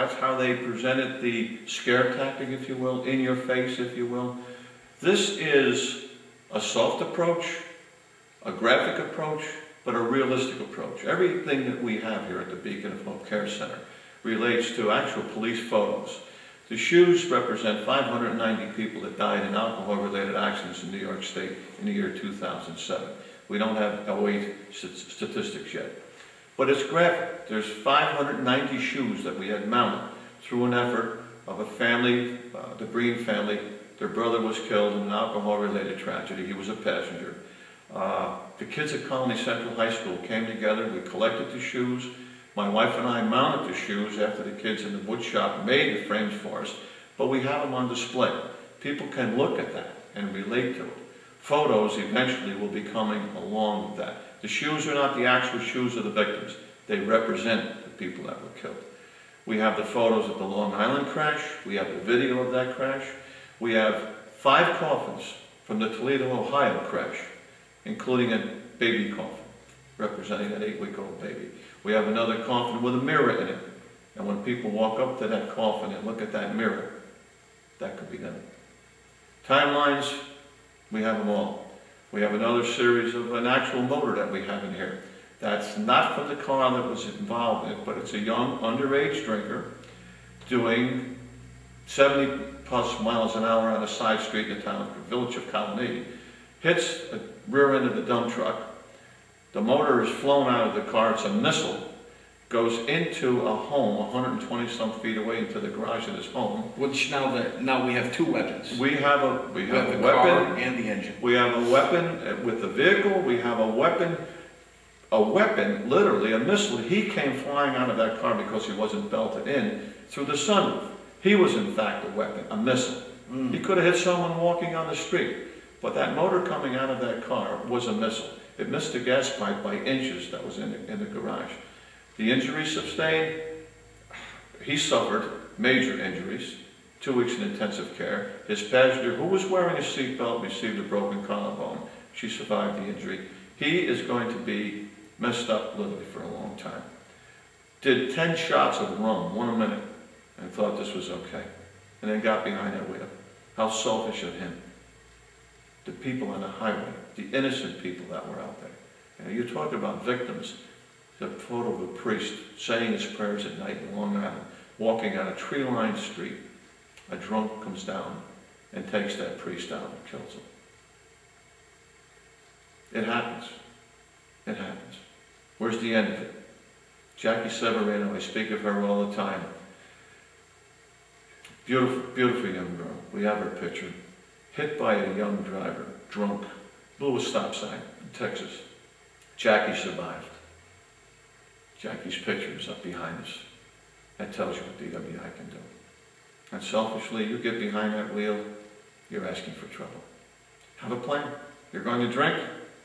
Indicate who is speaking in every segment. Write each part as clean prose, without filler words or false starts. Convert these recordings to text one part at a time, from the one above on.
Speaker 1: That's how they presented the scare tactic, if you will, in your face, if you will. This is a soft approach, a graphic approach, but a realistic approach. Everything that we have here at the Beacon of Hope Care Center relates to actual police photos. The shoes represent 590 people that died in alcohol-related accidents in New York State in the year 2007. We don't have 08 statistics yet. But it's graphic. There's 590 shoes that we had mounted through an effort of a family, the Breen family. Their brother was killed in an alcohol-related tragedy. He was a passenger. The kids at Colony Central High School came together. We collected the shoes. My wife and I mounted the shoes after the kids in the wood shop made the frames for us, but we have them on display. People can look at that and relate to it. Photos eventually will be coming along with that. The shoes are not the actual shoes of the victims. They represent the people that were killed. We have the photos of the Long Island crash. We have the video of that crash. We have 5 coffins from the Toledo, Ohio crash, including a baby coffin representing an 8-week-old baby. We have another coffin with a mirror in it. And when people walk up to that coffin and look at that mirror, that could be them. Timelines, we have them all. We have another series of an actual motor that we have in here. That's not from the car that was involved in it, but it's a young underage drinker doing 70+ miles an hour on a side street in the town, the village of Colony, hits the rear end of the dump truck. The motor is flown out of the car. It's a missile. Goes into a home 120-some feet away into the garage of this home. Which
Speaker 2: now we have 2 weapons.
Speaker 1: We have a weapon
Speaker 2: car and the engine.
Speaker 1: We have a weapon with the vehicle. We have a weapon, literally a missile. He came flying out of that car because he wasn't belted in through the sunroof. He was in fact a weapon, a missile. He could have hit someone walking on the street, but that motor coming out of that car was a missile. It missed the gas pipe by inches that was in the garage. The injuries sustained, he suffered major injuries, 2 weeks in intensive care. His passenger, who was wearing a seatbelt, received a broken collarbone. She survived the injury. He is going to be messed up literally for a long time. Did 10 shots of rum, 1 a minute, and thought this was okay. And then got behind that wheel. How selfish of him. The people on the highway, the innocent people that were out there. You talk about victims. The photo of a priest saying his prayers at night in Long Island, walking on a tree-lined street. A drunk comes down and takes that priest out and kills him. It happens. It happens. Where's the end of it? Jackie Severino, I speak of her all the time. Beautiful, beautiful young girl. We have her picture. Hit by a young driver, drunk, blew a stop sign in Texas. Jackie survived. Jackie's picture is up behind us. That tells you what DWI can do. And selfishly, you get behind that wheel, you're asking for trouble. Have a plan. You're going to drink,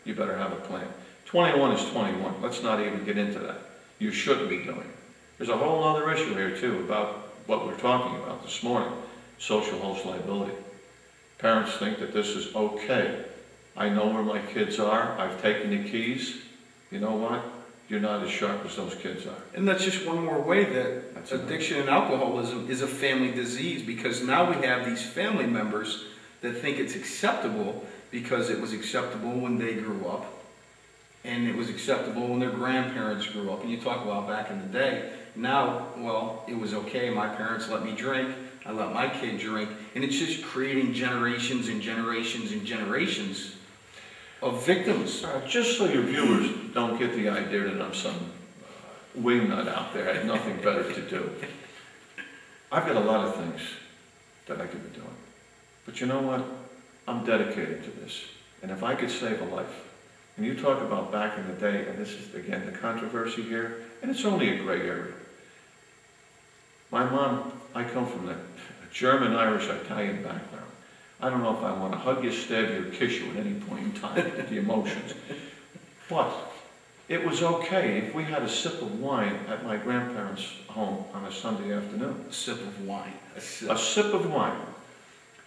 Speaker 1: you better have a plan. 21 is 21. Let's not even get into that. You shouldn't be doing it. There's a whole other issue here, too, about what we're talking about this morning, social host liability. Parents think that this is okay. I know where my kids are. I've taken the keys. You know what? You're not as sharp as those kids are.
Speaker 2: And that's just one more way that addiction and alcoholism is a family disease, because now we have these family members that think it's acceptable because it was acceptable when they grew up, and it was acceptable when their grandparents grew up. And you talk about back in the day. Now, well, it was okay. My parents let me drink. I let my kid drink. And it's just creating generations and generations and generations of victims.
Speaker 1: Just so your viewers don't get the idea that I'm some wingnut out there, I had nothing better to do. I've got a lot of things that I could be doing. But you know what? I'm dedicated to this. And if I could save a life, and you talk about back in the day, and this is, again, the controversy here, and it's only a gray area. My mom, I come from a German, Irish, Italian background. I don't know if I want to hug you, stab you, or kiss you at any point in time, the emotions. But it was okay if we had a sip of wine at my grandparents' home on a Sunday afternoon.
Speaker 2: A sip of wine.
Speaker 1: A sip of wine.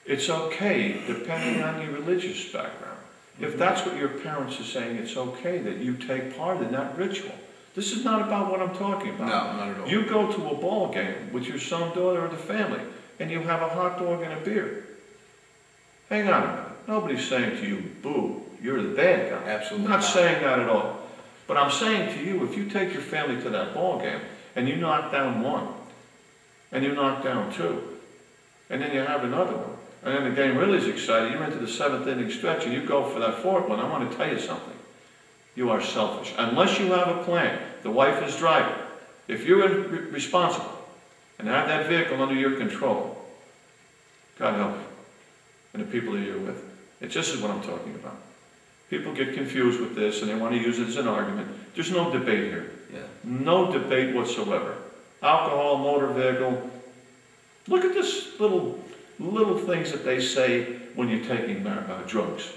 Speaker 1: It's okay depending on your religious background. If that's what your parents are saying, it's okay that you take part in that ritual. This is not about what I'm talking about.
Speaker 2: No, not at all.
Speaker 1: You go to a ball game with your son, daughter, or the family, and you have a hot dog and a beer. Hang on a minute. Nobody's saying to you, boo, you're the bad guy.
Speaker 2: Absolutely
Speaker 1: I'm not
Speaker 2: not.
Speaker 1: saying that at all. But I'm saying to you, if you take your family to that ball game, and you knock down one, and you knock down two, and then you have another one, and then the game really is exciting, you're into the 7th inning stretch, and you go for that 4th one, I want to tell you something. You are selfish. Unless you have a plan, the wife is driving. If you're responsible and have that vehicle under your control, God help you and the people that you're with. This is what I'm talking about. People get confused with this and they want to use it as an argument. There's no debate here.
Speaker 2: Yeah.
Speaker 1: No debate whatsoever. Alcohol, motor vehicle. Look at this little things that they say when you're taking drugs.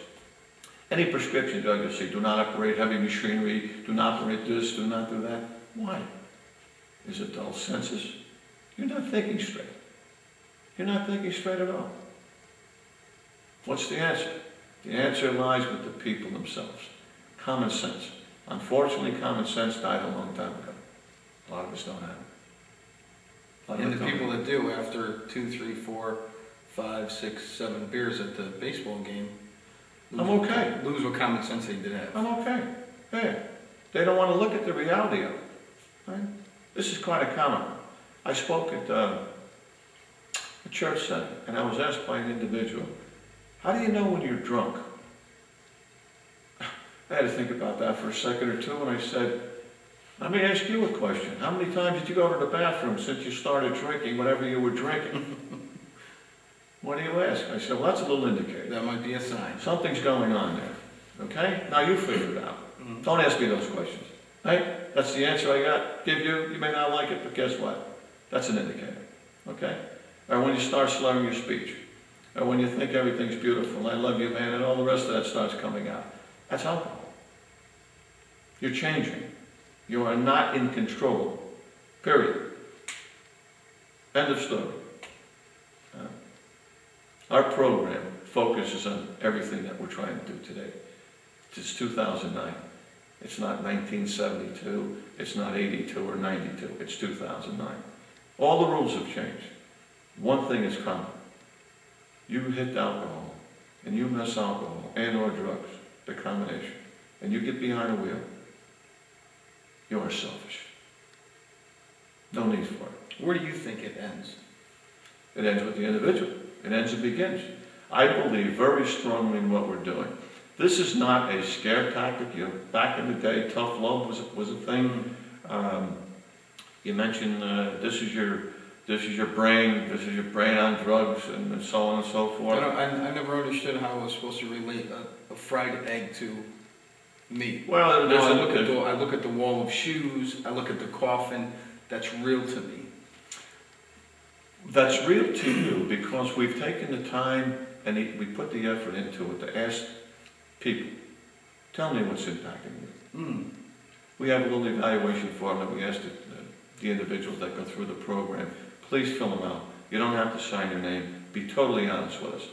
Speaker 1: Any prescription drug, you say, do not operate heavy machinery, do not operate this, do not do that. Why? Is it dull senses? You're not thinking straight. You're not thinking straight at all. What's the answer? The answer lies with the people themselves. Common sense. Unfortunately, common sense died a long time ago. A lot of us don't have it.
Speaker 2: And the people that do, after 2, 3, 4, 5, 6, 7 beers at the baseball game,
Speaker 1: I'm okay.
Speaker 2: Lose what common sense they did have.
Speaker 1: I'm okay. Yeah. They don't want to look at the reality of it. Right? This is quite a common. I spoke at a church setting, and I was asked by an individual, how do you know when you're drunk? I had to think about that for a second or two, and I said, let me ask you a question. How many times did you go to the bathroom since you started drinking whatever you were drinking? What do you ask? I said, well, that's a little indicator.
Speaker 2: That might be a sign.
Speaker 1: Something's going on there. Okay? Now you figure it out.
Speaker 2: Mm-hmm.
Speaker 1: Don't ask me those questions. Right? That's the answer I got. Give you. You may not like it, but guess what? That's an indicator. Okay? Or when you start slurring your speech. Or when you think everything's beautiful, I love you, man, and all the rest of that starts coming out. That's alcohol. You're changing. You are not in control. Period. End of story. Our program focuses on everything that we're trying to do today. It's 2009. It's not 1972. It's not 82 or 92. It's 2009. All the rules have changed. One thing is common. You hit alcohol, and you miss alcohol and or drugs, the combination, and you get behind a wheel, you are selfish. No need for it.
Speaker 2: Where do you think it ends?
Speaker 1: It ends with the individual. It ends and begins. I believe very strongly in what we're doing. This is not a scare tactic. Back in the day, tough love was a thing. You mentioned this is your brain on drugs, and so on and so forth.
Speaker 2: I never understood how I was supposed to relate a fried egg to me.
Speaker 1: Well,
Speaker 2: I look at the wall of shoes. I look at the coffin. That's real to me.
Speaker 1: That's real to you because we've taken the time and we put the effort into it to ask people, tell me what's impacting you. We have a little evaluation form that we ask the individuals that go through the program. Please fill them out. You don't have to sign your name. Be totally honest with us.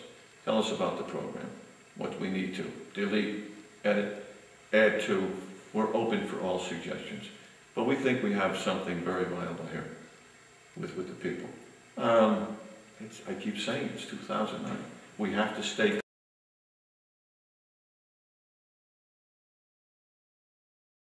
Speaker 1: Tell us about the program, what we need to delete, edit, add to. We're open for all suggestions. But we think we have something very viable here with the people. I keep saying it's 2009. We have to stay